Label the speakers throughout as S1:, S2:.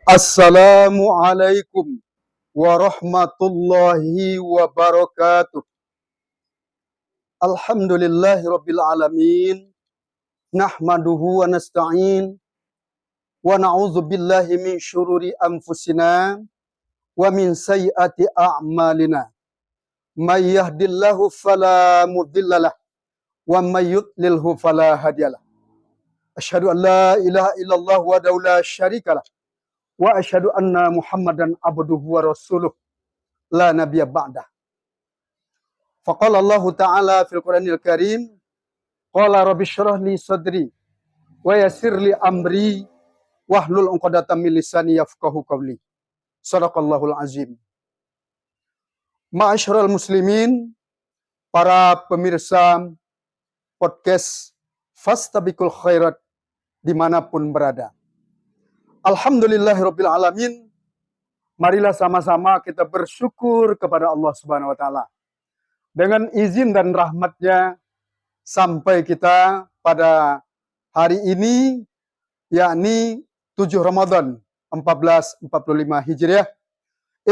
S1: Assalamualaikum warahmatullahi wabarakatuh. Alhamdulillahirabbil alamin. Nahmaduhu wa nasta'in wa na'udzu billahi min syururi anfusina wa min sayyiati a'malina. May yahdihillahu fala mudhillalah wa may yudlilhu fala hadiyalah. Asyhadu an la ilaha illallah wahdahu la syarikalah wa asyhadu anna Muhammadan abduhu wa rasuluh la nabiyya ba'dah. Faqala Allah Ta'ala fil Qur'anil Karim, qala rabbi shrah li sadri wa yassir li amri wahlul 'uqdatam min lisani yafqahu qawli. Shadaqallahul azim. Ma'asyiral muslimin, para pemirsa podcast Fastabiqul Khairat dimanapun berada. Alhamdulillahirabbil alamin. Marilah sama-sama kita bersyukur kepada Allah Subhanahu wa taala. Dengan izin dan rahmatnya sampai kita pada hari ini, yakni 7 Ramadan 1445 Hijriah.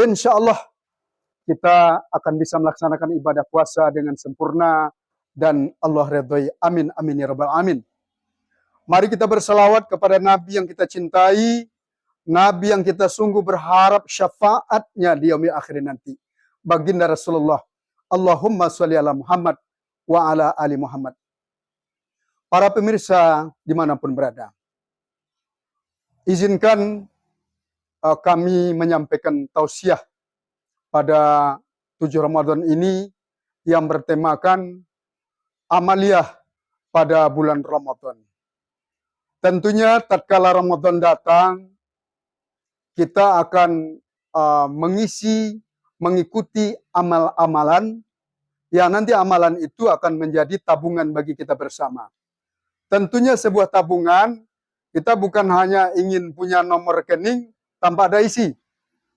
S1: Insya Allah kita akan bisa melaksanakan ibadah puasa dengan sempurna dan Allah ridhoi. Amin amin ya rabbal alamin. Mari kita berselawat kepada Nabi yang kita cintai, Nabi yang kita sungguh berharap syafaatnya di yaumil akhir nanti. Baginda Rasulullah. Allahumma sholli ala Muhammad wa ala ali Muhammad. Para pemirsa dimanapun berada, izinkan kami menyampaikan tausiah pada 7 Ramadan ini yang bertemakan amaliyah pada bulan Ramadan. Tentunya tatkala Ramadan datang, kita akan mengikuti amal-amalan yang nanti amalan itu akan menjadi tabungan bagi kita bersama. Tentunya sebuah tabungan, kita bukan hanya ingin punya nomor rekening tanpa ada isi.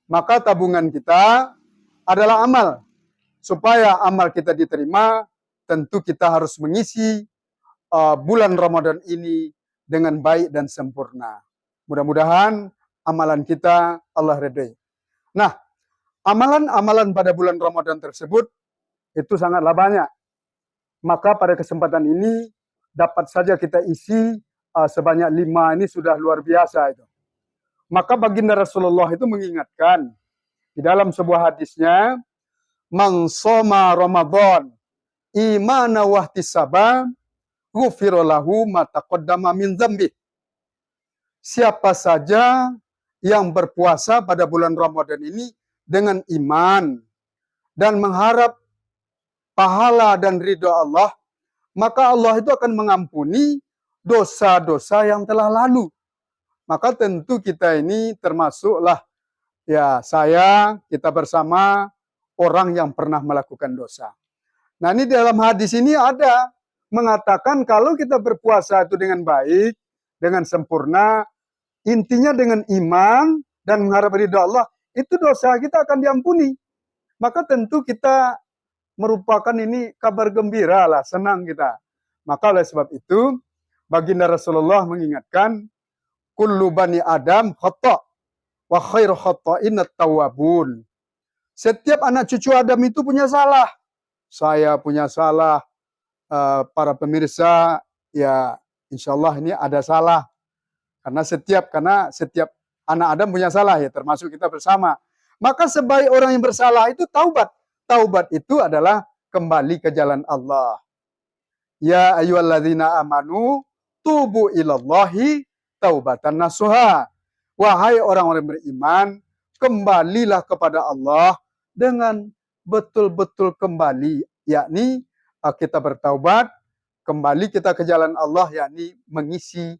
S1: Maka tabungan kita adalah amal. Supaya amal kita diterima, tentu kita harus mengisi bulan Ramadan ini dengan baik dan sempurna. Mudah-mudahan amalan kita Allah ridhai. Nah, amalan-amalan pada bulan Ramadan tersebut itu sangatlah banyak. Maka pada kesempatan ini dapat saja kita isi sebanyak 5, ini sudah luar biasa itu. Maka baginda Rasulullah itu mengingatkan di dalam sebuah hadisnya, "Man shoma Ramadan imana wa ihtisaban ghufira lahu ma taqaddama min dzambi." Siapa saja yang berpuasa pada bulan Ramadan ini dengan iman dan mengharap pahala dan ridha Allah, maka Allah itu akan mengampuni dosa-dosa yang telah lalu. Maka tentu kita ini termasuklah, ya kita bersama orang yang pernah melakukan dosa. Nah, ini dalam hadis ini ada mengatakan kalau kita berpuasa itu dengan baik, dengan sempurna, intinya dengan iman dan mengharap ridha Allah, itu dosa kita akan diampuni. Maka tentu kita merupakan ini kabar gembira lah, senang kita. Maka oleh sebab itu, baginda Rasulullah mengingatkan, kullu bani Adam khata' wa khairu khata'in at-tawwabun. Setiap anak cucu Adam itu punya salah. Saya punya salah, para pemirsa, ya insya Allah ini ada salah. Karena setiap anak Adam punya salah, ya termasuk kita bersama. Maka sebaik orang yang bersalah itu taubat. Taubat itu adalah kembali ke jalan Allah. Ya ayyuhalladzina amanu tubu ilallahi taubatan nasuha. Wahai orang-orang beriman, kembalilah kepada Allah dengan betul-betul kembali, yakni kita bertaubat, kembali kita ke jalan Allah, yakni mengisi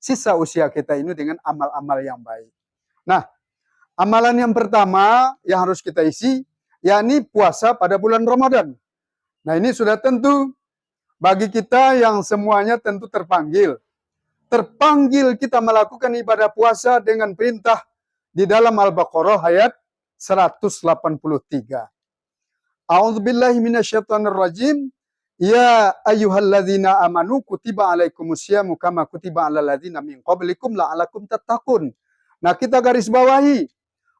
S1: sisa usia kita ini dengan amal-amal yang baik. Nah, amalan yang pertama yang harus kita isi, yakni puasa pada bulan Ramadan. Nah, ini sudah tentu bagi kita yang semuanya tentu terpanggil. Terpanggil kita melakukan ibadah puasa dengan perintah di dalam Al-Baqarah ayat 183. A'udzubillahi minasyaitonirrajim. Ya ayyuhalladzina amanu kutiba alaikumusyamu kama kutiba alal ladzina min qablikum la'alakum tattaqun. Nah, kita garis bawahi.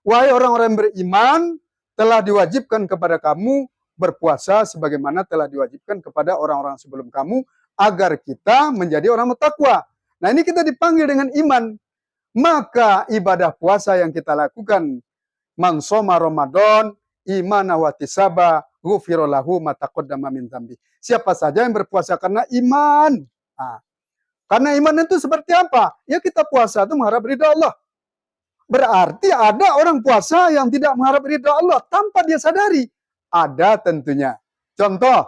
S1: Wahai orang-orang beriman, telah diwajibkan kepada kamu berpuasa sebagaimana telah diwajibkan kepada orang-orang sebelum kamu agar kita menjadi orang bertakwa. Nah, ini kita dipanggil dengan iman. Maka ibadah puasa yang kita lakukan, man shoma Ramadan imana wa tisaba ghufira lahu ma taqaddama min dzambi. Siapa saja yang berpuasa karena iman. Nah, karena iman itu seperti apa? Ya kita puasa itu mengharap ridha Allah. Berarti ada orang puasa yang tidak mengharap ridha Allah tanpa dia sadari. Ada tentunya. Contoh,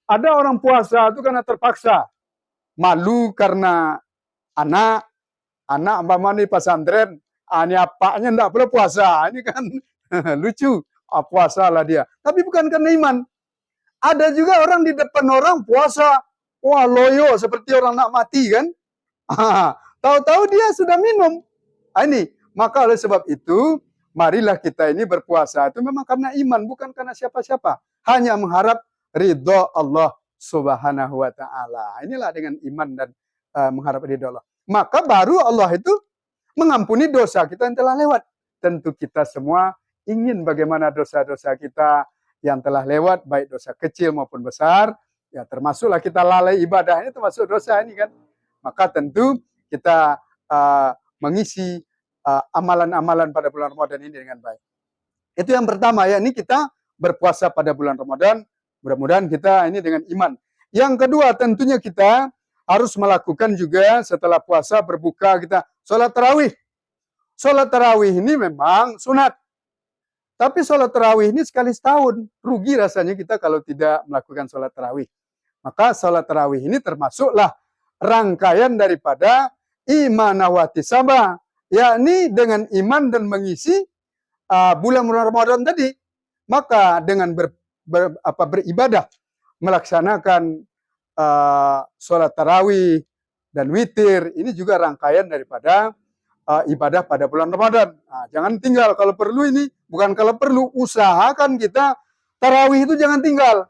S1: ada orang puasa itu karena terpaksa. Malu karena anak umpama di pesantren, ini apanya enggak boleh puasa. Ini kan lucu. Puasa lah dia. Tapi bukan karena iman. Ada juga orang di depan orang puasa. Wah, loyo seperti orang nak mati kan. Tahu-tahu dia sudah minum. Ini. Maka oleh sebab itu, marilah kita ini berpuasa. Itu memang karena iman, bukan karena siapa-siapa. Hanya mengharap ridho Allah subhanahu wa ta'ala. Inilah dengan iman dan mengharap ridho Allah. Maka baru Allah itu mengampuni dosa kita yang telah lewat. Tentu kita semua ingin bagaimana dosa-dosa kita yang telah lewat, baik dosa kecil maupun besar. Ya termasuklah kita lalai ibadah, ini termasuk dosa ini kan. Maka tentu kita mengisi amalan-amalan pada bulan Ramadan ini dengan baik. Itu yang pertama ya, ini kita berpuasa pada bulan Ramadan. Mudah-mudahan kita ini dengan iman. Yang kedua tentunya kita harus melakukan juga setelah puasa berbuka kita sholat tarawih. Sholat tarawih ini memang sunat. Tapi sholat tarawih ini sekali setahun. Rugi rasanya kita kalau tidak melakukan sholat tarawih. Maka sholat tarawih ini termasuklah rangkaian daripada imanah wa tisaba, yakni dengan iman dan mengisi bulan Ramadan tadi. Maka dengan beribadah, melaksanakan sholat tarawih dan witir, ini juga rangkaian daripada ibadah pada bulan Ramadan. Nah, jangan tinggal kalau perlu ini, bukan kalau perlu, usahakan kita tarawih itu jangan tinggal.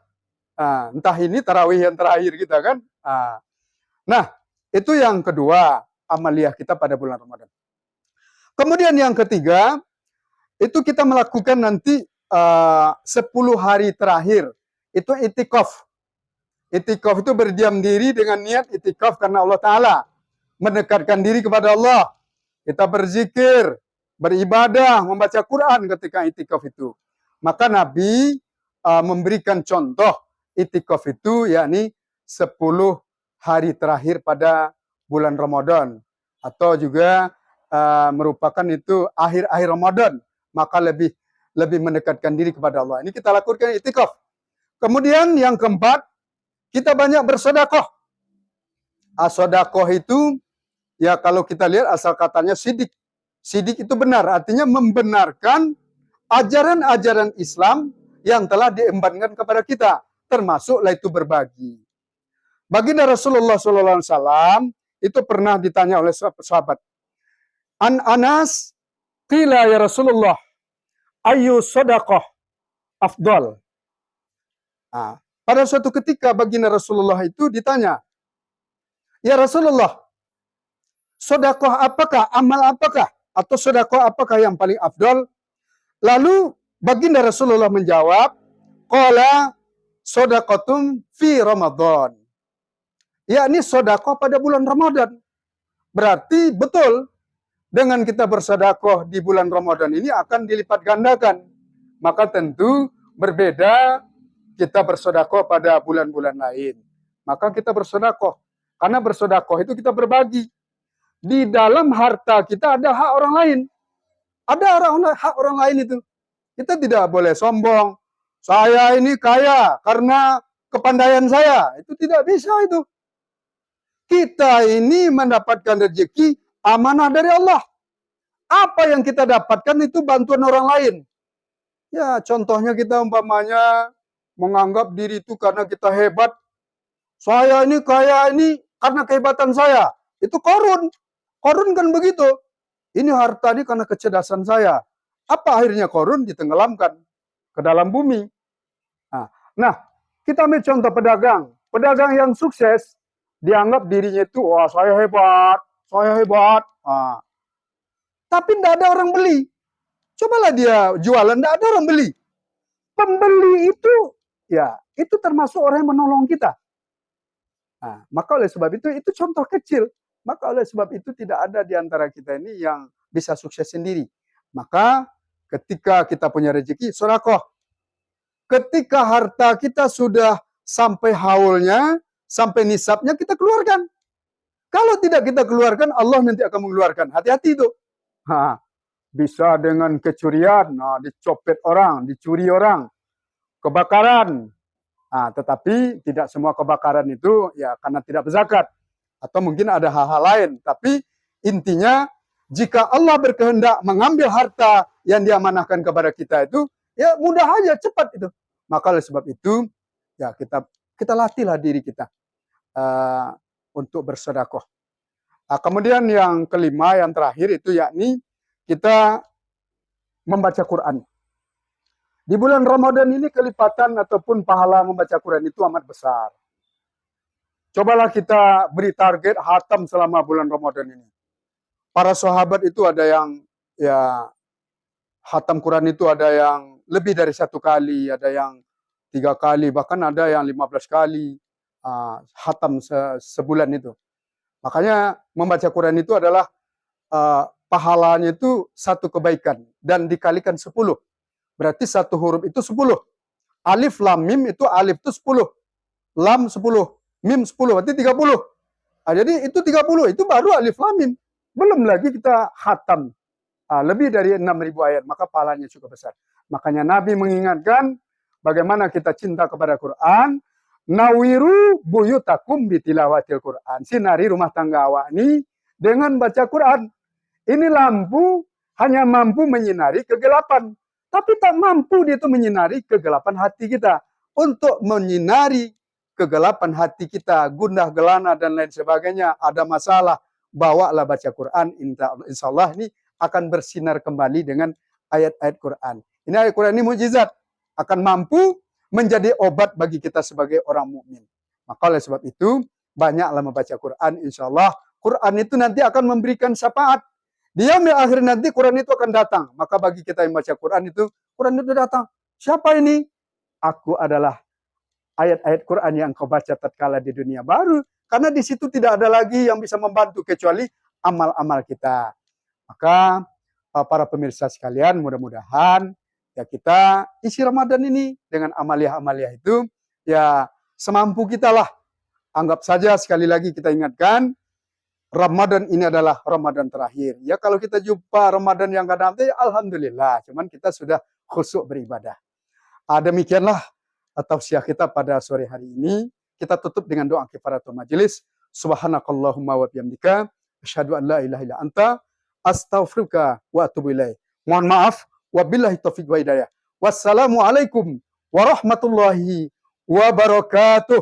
S1: Nah, entah ini tarawih yang terakhir kita kan. Nah, itu yang kedua, amaliyah kita pada bulan Ramadan. Kemudian yang ketiga, itu kita melakukan nanti 10 hari terakhir. Itu itikaf. Itikaf itu berdiam diri dengan niat itikaf karena Allah Ta'ala. Mendekatkan diri kepada Allah. Kita berzikir, beribadah, membaca Quran ketika itikaf itu. Maka Nabi memberikan contoh itikaf itu, yakni 10 hari terakhir pada bulan Ramadan. Atau juga merupakan itu akhir-akhir Ramadan, maka lebih mendekatkan diri kepada Allah. Ini kita lakukan itikaf. Kemudian yang keempat, kita banyak bersedekah. Sedekah itu, ya kalau kita lihat asal katanya sidik. Sidik itu benar, artinya membenarkan ajaran-ajaran Islam yang telah diembankan kepada kita. Termasuklah itu berbagi. Baginda Rasulullah SAW itu pernah ditanya oleh sahabat. An Anas, qila ya Rasulullah, ayu sadaqah afdal. Nah, pada suatu ketika baginda Rasulullah itu ditanya, ya Rasulullah, sedekah apakah, amal apakah, atau sedekah apakah yang paling afdal? Lalu baginda Rasulullah menjawab, qala sedaqatum fi Ramadan. Yakni sedekah pada bulan Ramadan. Berarti betul, dengan kita bersedekah di bulan Ramadan ini akan dilipat gandakan. Maka tentu berbeda kita bersedekah pada bulan-bulan lain. Maka kita bersedekah. Karena bersedekah itu kita berbagi. Di dalam harta kita ada hak orang lain. Ada hak orang lain itu. Kita tidak boleh sombong. Saya ini kaya karena kepandaian saya. Itu tidak bisa itu. Kita ini mendapatkan rezeki amanah dari Allah. Apa yang kita dapatkan itu bantuan orang lain. Ya, contohnya kita umpamanya menganggap diri itu karena kita hebat. Saya ini kaya ini karena kehebatan saya. Itu korun. Korun kan begitu. Ini harta ini karena kecerdasan saya. Apa akhirnya korun? Ditenggelamkan ke dalam bumi. Nah, kita ambil contoh pedagang. Pedagang yang sukses dianggap dirinya itu, wah saya hebat, saya hebat. tapi tidak ada orang beli. Cobalah dia jualan, tidak ada orang beli. Pembeli itu, ya itu termasuk orang yang menolong kita. Nah, maka oleh sebab itu contoh kecil. Maka oleh sebab itu tidak ada di antara kita ini yang bisa sukses sendiri. Maka ketika kita punya rezeki, sedekah. Ketika harta kita sudah sampai haulnya, sampai nisabnya, kita keluarkan. Kalau tidak kita keluarkan, Allah nanti akan mengeluarkan. Hati-hati itu. Bisa dengan kecurian, dicopet orang, dicuri orang, kebakaran. Tetapi tidak semua kebakaran itu ya karena tidak berzakat. Atau mungkin ada hal-hal lain. Tapi intinya, jika Allah berkehendak mengambil harta yang diamanahkan kepada kita itu, ya mudah aja, cepat itu. Maka oleh sebab itu, ya kita latihlah diri kita untuk bersedekah. Kemudian yang kelima, yang terakhir itu yakni kita membaca Quran. Di bulan Ramadan ini kelipatan ataupun pahala membaca Quran itu amat besar. Cobalah kita beri target khatam selama bulan Ramadan ini. Para sahabat itu ada yang ya khatam Quran itu ada yang lebih dari 1 kali, ada yang 3 kali, bahkan ada yang 15 kali khatam sebulan itu. Makanya membaca Quran itu adalah pahalanya itu 1 kebaikan dan dikalikan 10. Berarti 1 huruf itu 10. Alif, lam, mim itu alif itu 10. Lam 10. Mim 10. Berarti 30. Jadi itu 30. Itu baru alif, lam, mim. Belum lagi kita khatam. Lebih dari 6.000 ayat. Maka pahalanya cukup besar. Makanya Nabi mengingatkan bagaimana kita cinta kepada Quran. Nawiru buyutakum bitilawatil Quran. Sinari rumah tangga awak ini dengan baca Quran. Ini lampu hanya mampu menyinari kegelapan. Tapi tak mampu dia itu menyinari kegelapan hati kita. Untuk menyinari kegelapan hati kita, gundah gelana dan lain sebagainya, ada masalah, bawalah baca Quran. Insya Allah ini akan bersinar kembali dengan ayat-ayat Quran. Ini ayat Quran ini mukjizat. Akan mampu menjadi obat bagi kita sebagai orang mukmin. Maka oleh sebab itu, banyaklah membaca Quran. Insya Allah, Quran itu nanti akan memberikan syafaat. Di yaumil akhir nanti Quran itu akan datang. Maka bagi kita yang baca Quran itu datang. Siapa ini? Aku adalah ayat-ayat Quran yang kau baca tatkala di dunia baru. Karena di situ tidak ada lagi yang bisa membantu kecuali amal-amal kita. Maka para pemirsa sekalian, mudah-mudahan ya kita isi Ramadan ini dengan amaliah-amaliah itu ya semampu kita lah. Anggap saja sekali lagi kita ingatkan, Ramadan ini adalah Ramadan terakhir. Ya kalau kita jumpa Ramadan yang akan datang, ya alhamdulillah. Cuman kita sudah khusyuk beribadah. Demikianlah tausiah kita pada sore hari ini. Kita tutup dengan doa kifaratul majelis. Subhanakallahumma wa bihamdika asyhadu an la ilaha illa anta astaghfiruka wa atubu ilaik. Mohon maaf, wabillahi taufiq wa hidayah. Wassalamualaikum warahmatullahi wabarakatuh.